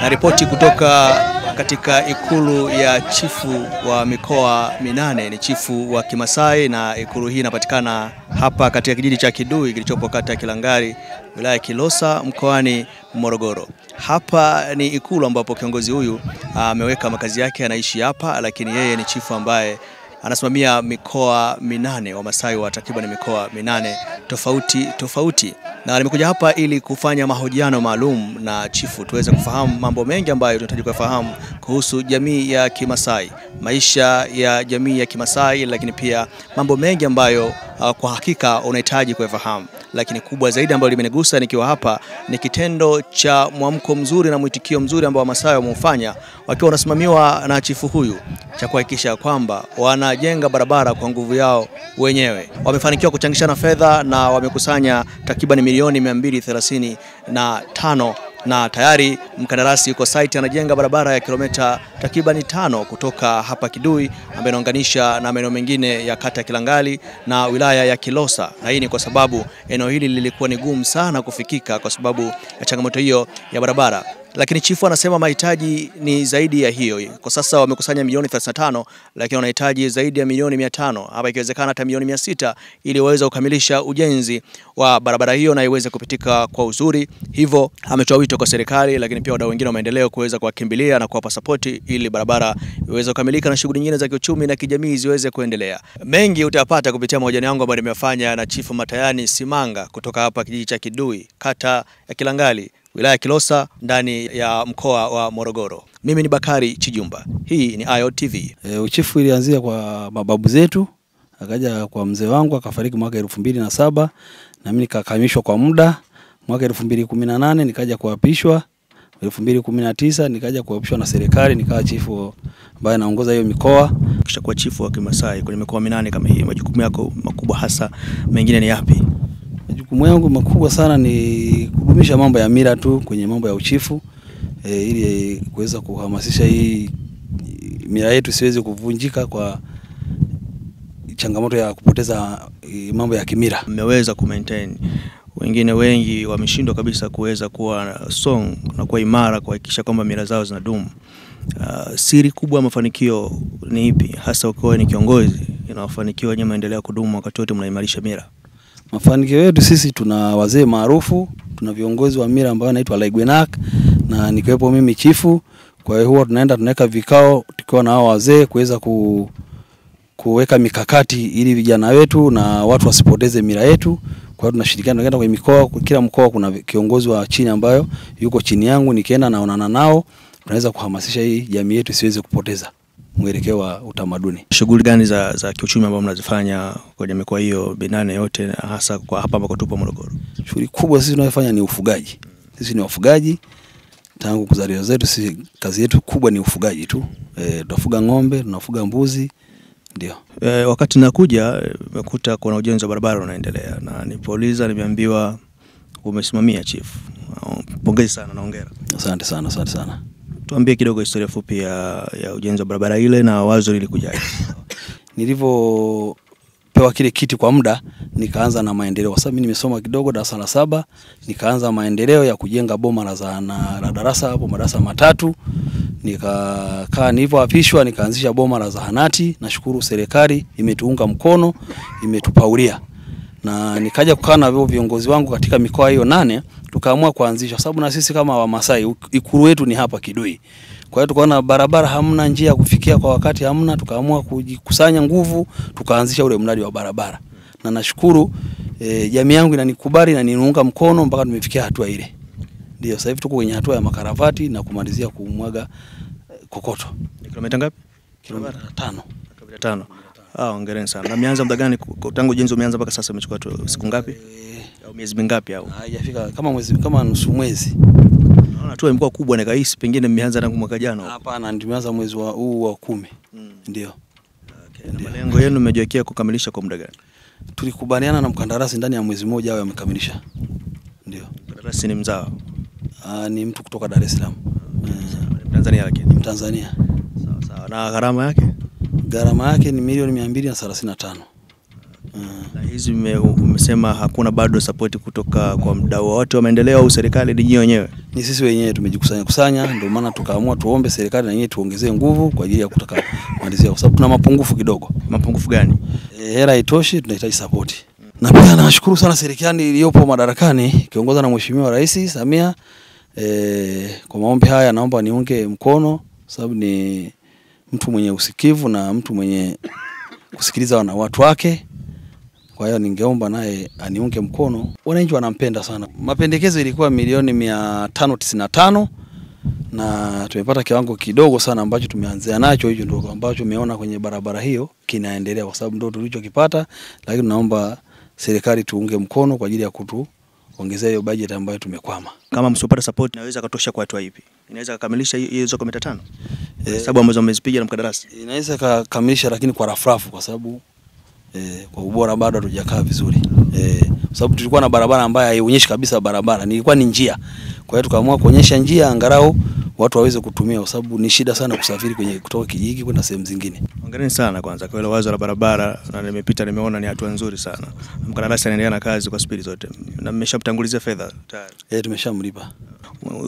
Na ripoti kutoka katika ikulu ya chifu wa mikoa 8 ni chifu wa Kimasai, na ikulu hii inapatikana hapa katika kijiji cha Kidui kilichopo kata ya Kilangari, wilaya ya Kilosa, mkoani Morogoro. Hapa ni ikulu ambapo kiongozi huyu ameweka makazi yake, anaishi hapa, lakini yeye ni chifu ambaye anasimamia mikoa 8, Wamasai wa takriban mikoa 8 tofauti. Na nimekuja hapa ili kufanya mahojiano maalum na chifu tuweze kufahamu mambo mengi ambayo tunahitaji kufahamu kuhusu jamii ya Kimasai, maisha ya jamii ya Kimasai, lakini pia mambo mengi ambayo kwa hakika unahitaji kufahamu. Lakini kubwa zaidi ambalo limenigusa nikiwa hapa ni kitendo cha mwamko mzuri na mwitikio mzuri ambao Wamasai wameufanya wakiwa wanasimamiwa na chifu huyu, cha kuhakikisha kwamba wanajenga barabara kwa nguvu yao wenyewe. Wamefanikiwa kuchangishana fedha na wamekusanya takriban milioni 235, na tayari mkandarasi yuko site anajenga barabara ya kilomita takriban 5 kutoka hapa Kidui ambayo inaunganisha na maeneo mengine ya kata ya Kilangari na wilaya ya Kilosa. Na hii ni kwa sababu eneo hili lilikuwa ni gumu sana kufikika kwa sababu ya changamoto hiyo ya barabara. Lakini chifu anasema mahitaji ni zaidi ya hiyo. Kwa sasa wamekusanya milioni 35, lakini wanahitaji zaidi ya milioni 500, hapa ikiwezekana hata milioni 600, ili waweze kukamilisha ujenzi wa barabara hiyo na iweze kupitika kwa uzuri. Hivyo ametoa wito kwa serikali, lakini pia wadau wengine wa maendeleo kuweza kuwakimbilia na kuwapa support ili barabara iweze kukamilika na shughuli nyingine za kiuchumi na kijamii ziweze kuendelea. Mengi utapata kupitia mahojiano yangu ambayo nimefanya na Chifu Matayani Simanga kutoka hapa kijiji cha Kidui, kata ya Kilangari, wilaya ya Kilosa, ndani ya mkoa wa Morogoro. Mimi ni Bakari Chijumba. Hii ni IOTV. Uchifu ilianzia kwa mababu zetu, akaja kwa mzee wangu akafariki mwaka 2007, na mimi nikakamishwa kwa muda. Mwaka 2018 nikaja kuapishwa, 2019 nikaja kuapishwa na serikali, nikawa chifu ambaye anaongoza hiyo mikoa. Kisha kuwa chifu wa Kimasai kwenye mikoa 8 kama hii, majukumu yako makubwa hasa mengine ni yapi? Majukumu yangu makubwa sana ni kudumisha mambo ya mila tu kwenye mambo ya uchifu, ili kuweza kuhamasisha hii mila yetu siweze kuvunjika kwa changamoto ya kupoteza mambo ya kimila. Mmeweza kumaintain, wengine wengi wameshindwa kabisa kuweza kuwa strong na kuwa imara kuhakikisha kwamba mila zao zinadumu. Siri kubwa ya mafanikio ni ipi, hasa ukiwa ni kiongozi inafanikiwa nyinyi maendeleo kudumu wakati wote mnaimarisha mila? Mafanikio yetu sisi, tuna wazee maarufu, tuna viongozi wa mila ambao wanaitwa Laigwenak, na nikiwepo mimi chifu. Kwa hiyo huwa tunaweka vikao tukiwa na hao wazee kuweza kuweka mikakati ili vijana wetu na watu wasipoteze mila yetu. Kwa hiyo tunashirikiana, tunaenda kwenye mikoa, kila mkoa kuna kiongozi wa chini ambayo yuko chini yangu, nikienda naonana nao, tunaweza kuhamasisha hii jamii yetu isiweze kupoteza mwelekeo wa utamaduni. Shughuli gani za kiuchumi ambazo mnazifanya kwenye mikoa hiyo 8 yote, hasa kwa hapa ambako tupo Morogoro? Shughuli kubwa sisi tunayofanya ni ufugaji. Sisi ni wafugaji tangu kuzaliwa zetu, sisi kazi yetu kubwa ni ufugaji tu. Tunafuga ng'ombe, tunafuga mbuzi, ndio. Wakati nakuja nimekuta kuna ujenzi wa barabara unaendelea, na nilipouliza nimeambiwa umesimamia chief. Pongezi sana na hongera. Asante sana. Tuambie kidogo historia fupi ya ujenzi wa barabara ile na wazo lilikujaje? Nilipopewa kile kiti kwa muda, nikaanza na maendeleo. Kwa sababu mimi nimesoma kidogo darasa la 7, nikaanza maendeleo ya kujenga boma la darasa hapo, madarasa 3. Nikakaa, nilipoapishwa nikaanzisha boma la zahanati. Nashukuru serikali imetuunga mkono, imetupaulia. Na nikaja kukaa na viongozi wangu katika mikoa hiyo 8, tukaamua kuanzisha, sababu na sisi kama Wamasai ikulu wetu ni hapa Kidui. Kwa hiyo tukaona barabara hamna njia ya kufikia kwa wakati, hamna, tukaamua kujikusanya nguvu, tukaanzisha ule mradi wa barabara. Na nashukuru jamii yangu inanikubali na niunga mkono mpaka tumefikia hatua ile. Ndio sasa hivi tuko kwenye hatua ya makaravati na kumalizia kumwaga kokoto. Ni kilomita ngapi? Kilomita 5. Kilomita 5. Hongereni sana. Na mianza muda gani tangu ujenzi umeanza mpaka sasa, umechukua siku ngapi? Au miezi mingapi au? Haijafika kama nusu mwezi. Naona tu imekuwa kubwa na kaisi, pengine mmeanza tangu mwaka jana. Hapana, tumeanza mwezi huu wa 10. Ndio. Okay. Na malengo yenu mmejiwekea kukamilisha kwa muda gani? Tulikubaliana na mkandarasi ndani ya mwezi mmoja awe amekamilisha. Ndio. Mkandarasi ni mzawa? Ni mtu kutoka Dar es Salaam. Tanzania lakini. Ni Tanzania. Sawa. Na gharama yake? Gharama yake ni milioni 235. Na hizi umesema hakuna bado support kutoka kwa mdau wote wa maendeleo au serikali ni wenyewe? Ni sisi wenyewe tumejikusanya, ndio maana tukaamua tuombe serikali na yenyewe tuongezee nguvu kwa ajili ya kutaka malizia, kwa sababu tuna mapungufu kidogo. Mapungufu gani? Hela haitoshi, tunahitaji support. Na pia nashukuru sana serikali iliyopo madarakani kiongozwa na Mheshimiwa Rais Samia. Kwa maombi haya naomba niunge mkono, sababu ni mtu mwenye usikivu na mtu mwenye kusikiliza watu wake. Kwa hiyo ningeomba naye aniunge mkono. Wananchi wanampenda sana. Mapendekezo ilikuwa milioni 595 na tumepata kiwango kidogo sana ambacho tumeanzia nacho, hicho ndio ambacho umeona kwenye barabara hiyo kinaendelea, kwa sababu ndio tulichokipata, lakini naomba serikali tuunge mkono kwa ajili ya kutuongezea hiyo budget ambayo tumekwama. Kama msipopata support inaweza kutosha kwa hatua ipi? Inaweza kukamilisha hizo kilomita 5? Sababu ambazo mmezipiga na mkandarasi. Inaweza kukamilisha, lakini kwa rafrafu, kwa sababu kwa ubora bado hatujakaa vizuri. Kwa sababu tulikuwa na barabara ambayo haionyeshi kabisa barabara, nilikuwa ni njia. Kwa hiyo tukaamua kuonyesha njia angalau watu waweze kutumia, kwa sababu ni shida sana kusafiri kutoka kijiji kwenda sehemu zingine. Hongereni sana kwanza kwa ile wazo la barabara, na nimepita nimeona ni hatua nzuri sana. Mkandarasi anaendelea na kazi kwa spidi zote. Na mmeshamtangulizia fedha tayari? Tumeshamlipa.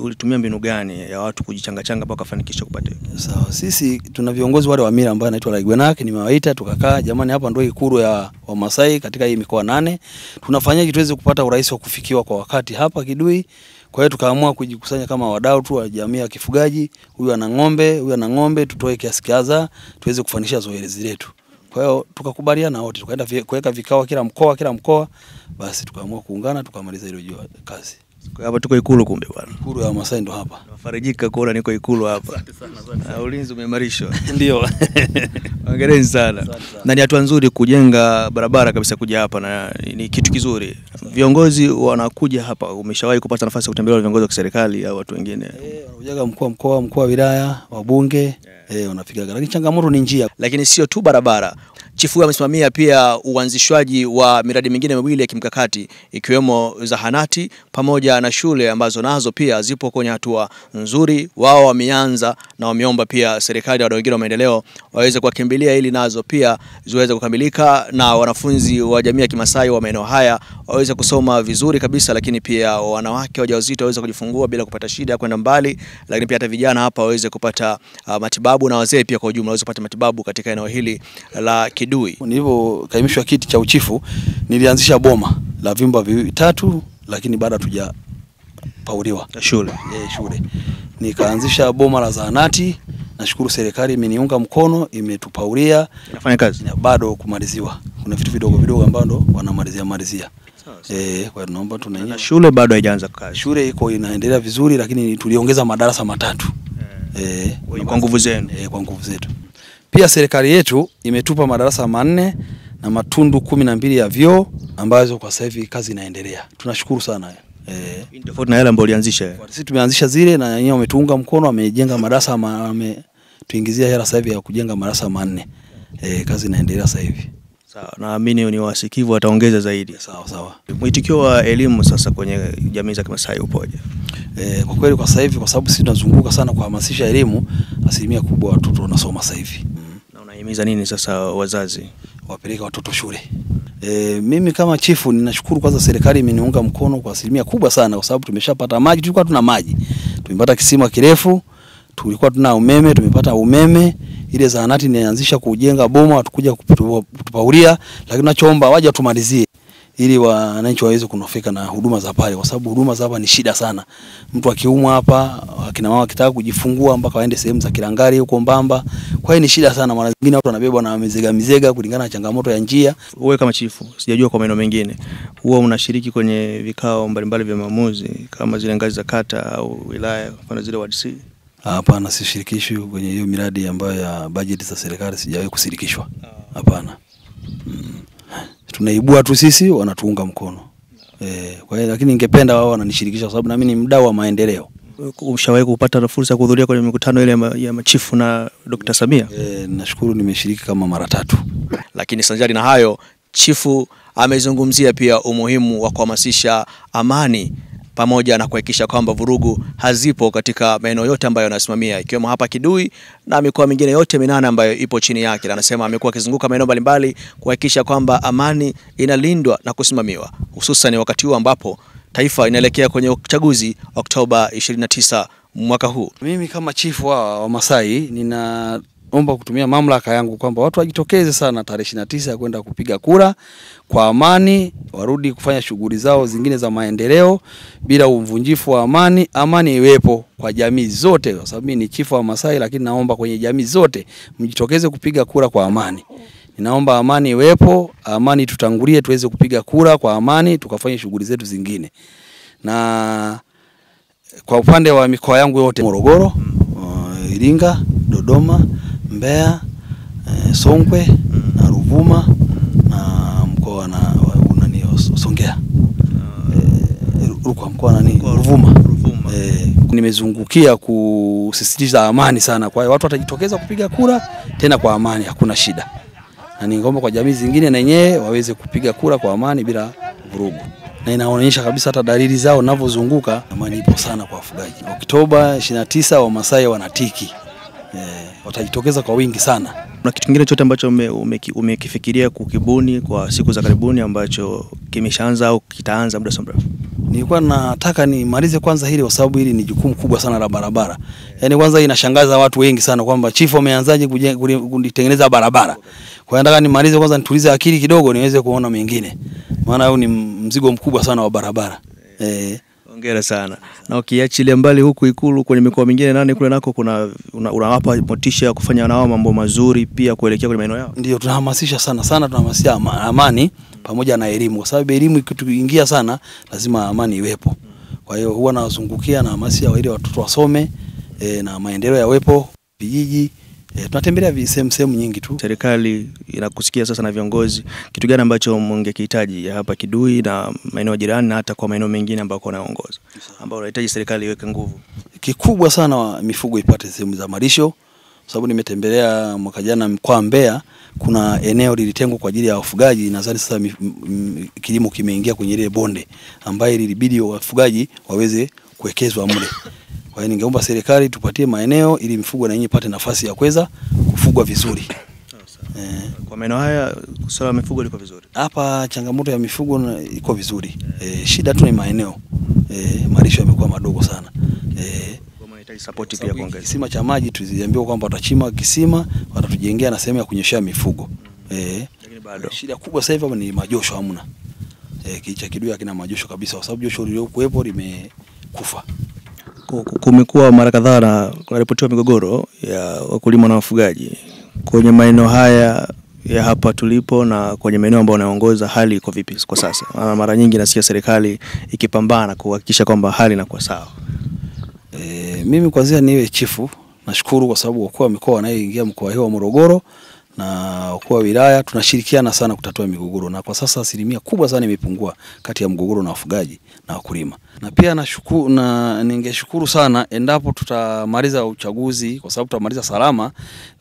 Ulitumia mbinu gani ya watu kujichanga mpaka kufanikisha kupata? Sawa, sisi tuna viongozi wale wa mila ambao anaitwa Laigwenak, nimewaita tukakaa, jamani hapa ndio ikulu ya Wamasai katika hii mikoa 8. Tunafanyaje tuweze kupata urahisi wa kufikiwa kwa wakati hapa Kidui? Kwa hiyo tukaamua kujikusanya kama wadau tu wa jamii ya kifugaji, huyu ana ng'ombe, tutoe kiasi kiaza tuweze kufanikisha zoezi letu. Kwa hiyo tukakubaliana wote, tukaenda kuweka vikao kila mkoa, basi tukaamua kuungana tukamaliza hilo kazi. Kwa hapa tuko ikulu kumbe bwana. Ikulu ya Wamasai ndo hapa. Nafarijika kuona niko ikulu hapa. Asante sana. Ulinzi umeimarishwa. Ndio. Hongereni sana. Na ni hatua nzuri kujenga barabara kabisa kuja hapa, na ni kitu kizuri. Viongozi wanakuja hapa, umeshawahi kupata nafasi ya kutembelea viongozi wa kiserikali au watu wengine? Wanakuja mkuu wa wilaya, wabunge, wanafika. Lakini changamoto ni njia. Lakini sio tu barabara. Chifu amesimamia pia uanzishwaji wa miradi mingine miwili ya kimkakati, ikiwemo zahanati pamoja na shule ambazo nazo pia zipo kwenye hatua nzuri. Wao wameanza na wameomba pia serikali na wadau wengine wa maendeleo waweze kuwakimbilia ili nazo pia ziweze kukamilika, na wanafunzi wa jamii ya Kimasai wa maeneo haya waweze kusoma vizuri kabisa, lakini pia wanawake wajawazito waweze kujifungua bila kupata shida kwenda mbali, lakini pia hata vijana hapa waweze kupata matibabu, na wazee pia kwa ujumla waweze kupata matibabu katika eneo hili la Kidui. Nilipokaimishwa kiti cha uchifu nilianzisha boma la vyumba 3, lakini baada tujapauliwa shule. Shule. Nikaanzisha boma la zahanati, nashukuru serikali imeniunga mkono, imetupaulia. Inafanya kazi? Bado kumaliziwa. Kuna vitu vidogo ambavyo wanamalizia. Kwa naomba na shule bado haijaanza kazi. Shule iko inaendelea vizuri, lakini tuliongeza madarasa 3. Kwa nguvu zenu. Kwa nguvu zetu. Pia serikali yetu imetupa madarasa 4 na matundu 12 ya vyoo ambazo kwa sasa hivi kazi inaendelea. Tunashukuru sana. Tofauti na yale ambayo ulianzisha. Sisi tumeanzisha zile na wenyewe wametuunga mkono, wamejenga madarasa, tuingizia hela sasa hivi ya kujenga madarasa 4. Kazi inaendelea sasa hivi. Sawa, naamini ni wasikivu wataongeza zaidi. Sawa. Mwitikio wa elimu sasa kwenye jamii za Kimasai upoje? Kwa kweli kwa sasa hivi, kwa sababu sisi tunazunguka sana kuhamasisha elimu, asilimia kubwa watoto wanasoma sasa hivi. Na unahimiza nini sasa wazazi? Wapeleke watoto shule. Mimi kama chifu ninashukuru kwanza serikali imeniunga mkono kwa asilimia kubwa sana, kwa sababu tumeshapata maji. Tulikuwa tuna maji, tumepata kisima kirefu, tulikuwa tuna umeme, tumepata umeme. Ile zahanati nianzisha kujenga boma, watakuja kutupaulia, lakini tunachoomba waje tumalizie ili wananchi waweze kunufaika na huduma za pale, kwa sababu huduma za hapa ni shida sana. Mtu akiumwa hapa, akina mama kitaka kujifungua mpaka waende sehemu za Kilangari huko Mbamba. Kwa hiyo ni shida sana, mara nyingine watu wanabebwa na mizega kulingana na changamoto ya njia. Wewe kama chifu, sijajua kwa maeneo mengine, huwa unashiriki kwenye vikao mbalimbali vya maamuzi kama zile ngazi za kata au wilaya, kwa zile ward C? Hapana, sishirikishwi kwenye hiyo miradi ambayo ya budget za serikali, sijawahi kushirikishwa. Hapana. Tunaibua tu sisi, wanatuunga mkono. Kwa hiyo lakini ningependa wao wananishirikisha, kwa sababu na mimi ni mdau wa maendeleo. Ushawahi kupata fursa ya kuhudhuria kwenye mikutano ile ya machifu na Dr. Samia? Nashukuru nimeshiriki kama mara 3. Lakini sanjari na hayo, chifu amezungumzia pia umuhimu wa kuhamasisha amani pamoja na kuhakikisha kwamba vurugu hazipo katika maeneo yote ambayo anasimamia, ikiwemo hapa Kidui na mikoa mingine yote 8 ambayo ipo chini yake. Anasema amekuwa akizunguka maeneo mbalimbali kuhakikisha kwamba amani inalindwa na kusimamiwa, hususan wakati huu ambapo taifa inaelekea kwenye uchaguzi Oktoba 29 mwaka huu. Mimi kama chifu wa Masai ninaomba kutumia mamlaka yangu kwamba watu wajitokeze sana tarehe 29 kwenda kupiga kura kwa amani, warudi kufanya shughuli zao zingine za maendeleo bila uvunjifu wa amani. Amani iwepo kwa jamii zote, kwa sababu mimi ni chifu wa Masai, lakini naomba kwenye jamii zote mjitokeze kupiga kura kwa amani. Ninaomba amani iwepo, amani tutangulie, tuweze kupiga kura kwa amani, tukafanye shughuli zetu zingine. Na kwa upande wa mikoa yangu yote, Morogoro, Iringa, Dodoma, Mbeya, Songwe na Ruvuma na mkoa na Songea. Kwa mkoa Ruvuma. Nimezungukia kusisitiza amani sana. Kwa hiyo watu watajitokeza kupiga kura tena kwa amani, hakuna shida. Na ningeomba kwa jamii zingine na yenyewe waweze kupiga kura kwa amani bila vurugu. Na inaonyesha kabisa hata dalili zao ninavyozunguka, amani ipo sana kwa wafugaji. Oktoba 29 Wamasai wanatiki. Watajitokeza kwa wingi sana. Kuna kitu kingine chote ambacho umekifikiria kukibuni kwa siku za karibuni ambacho kimeshaanza au kitaanza muda mrefu? Nilikuwa nataka nimalize kwanza hili, kwa sababu hili ni jukumu kubwa sana la barabara. Yaani kwanza inashangaza watu wengi sana kwamba chifu ameanzaje kutengeneza barabara. Kwa hiyo nataka nimalize kwanza, nitulize akili kidogo niweze kuona mengine. Maana huu ni mzigo mkubwa sana wa barabara. Hongera sana. Na ukiachilia mbali huku Ikulu, kwenye mikoa mingine 8 kule nako unawapa motisha ya kufanya nao mambo mazuri pia kuelekea kwenye maeneo yao? Ndio, tunahamasisha sana tunahamasisha amani pamoja na elimu, kwa sababu elimu ikituingia sana lazima amani iwepo. Kwa hiyo huwa nawazungukia na hamasisha ili watoto wasome na maendeleo yawepo vijiji. Tunatembelea sehemu nyingi tu. Serikali inakusikia sasa na viongozi, kitu gani ambacho mngekihitaji hapa Kidui na maeneo jirani na hata kwa maeneo mengine ambako unaongoza, ambao unahitaji serikali iweke nguvu? Kikubwa sana mifugo ipate sehemu za malisho, sababu nimetembelea mwaka jana mkoa Mbeya, kuna eneo lilitengwa kwa ajili ya wafugaji. Nadhani sasa kilimo kimeingia kwenye ile bonde ambayo ilibidi wafugaji waweze kuwekezwa mle. Kwa hiyo ningeomba serikali tupatie maeneo ili mifugo na yenyewe ipate nafasi ya kuweza kufugwa vizuri. Kwa maeneo haya swala la mifugo liko vizuri. Hapa changamoto ya mifugo iko vizuri. Shida tu ni maeneo. Malisho yamekuwa madogo sana. Kwa mahitaji support pia kuongeza. Kisima cha maji tuliambiwa kwamba watachimba kisima, watatujengea na sehemu ya kunyoshea mifugo. Lakini bado shida kubwa sasa hivi ni majosho hamna. Kicha Kidui hakina majosho kabisa, kwa sababu josho lililokuwepo limekufa. Kumekuwa mara kadhaa na kunaripotiwa migogoro ya wakulima na wafugaji kwenye maeneo haya ya hapa tulipo na kwenye maeneo ambayo unaongoza. Hali iko vipi kwa sasa? Mara nyingi nasikia serikali ikipambana kuhakikisha kwamba hali inakuwa sawa. Mimi kwanza niwe chifu, nashukuru kwa sababu wakuu wa mikoa anayeingia mkoa wa Morogoro na wakuu wa wilaya tunashirikiana sana kutatua migogoro, na kwa sasa asilimia kubwa sana imepungua kati ya mgogoro na wafugaji na wakulima. Na pia nashukuru na ningeshukuru sana endapo tutamaliza uchaguzi, kwa sababu tutamaliza salama,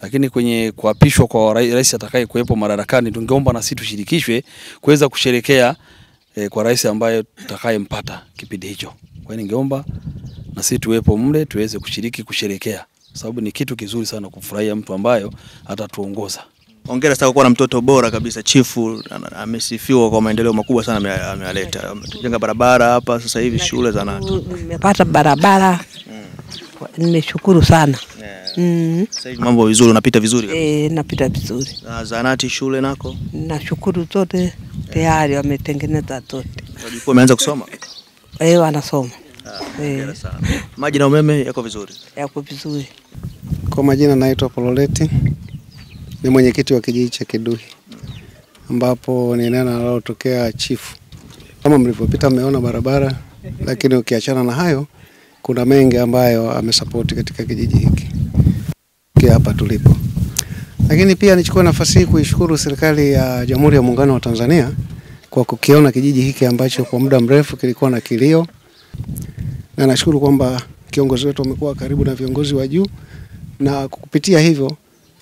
lakini kwenye kuapishwa kwa rais atakaye kuwepo madarakani tungeomba na sisi tushirikishwe kuweza kusherekea kwa rais ambaye tutakayempata kipindi hicho. Kwa hiyo ningeomba na sisi tuwepo mle tuweze kushiriki kusherekea, sababu ni kitu kizuri sana kufurahia mtu ambayo atatuongoza. Hongera sana kuwa na mtoto bora kabisa. Chifu amesifiwa kwa maendeleo makubwa sana amealeta. Amejenga barabara hapa sasa hivi, shule nimepata barabara. Nimeshukuru sana. Sasa hivi mambo vizuri, unapita vizuri? Napita vizuri. Na zahanati, shule nako? Nashukuru zote tayari wametengeneza zote. Wajukuu wameanza kusoma? Wanasoma. Hongera sana. Maji na umeme yako vizuri? Yako vizuri. Kwa majina naitwa Pololeti. Ni mwenyekiti wa kijiji cha Kidui, ambapo ni eneo linalotokea chifu. Kama mlivyopita mmeona barabara, lakini ukiachana na hayo kuna mengi ambayo amesupport katika kijiji hiki hapa tulipo. Lakini pia nichukue nafasi hii kuishukuru serikali ya Jamhuri ya Muungano wa Tanzania kwa kukiona kijiji hiki ambacho kwa muda mrefu kilikuwa na kilio. Na nashukuru kwamba kiongozi wetu amekuwa karibu na viongozi wa juu, na kupitia hivyo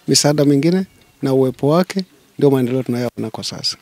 misaada mingine na uwepo wake ndio maendeleo tunayoona kwa sasa.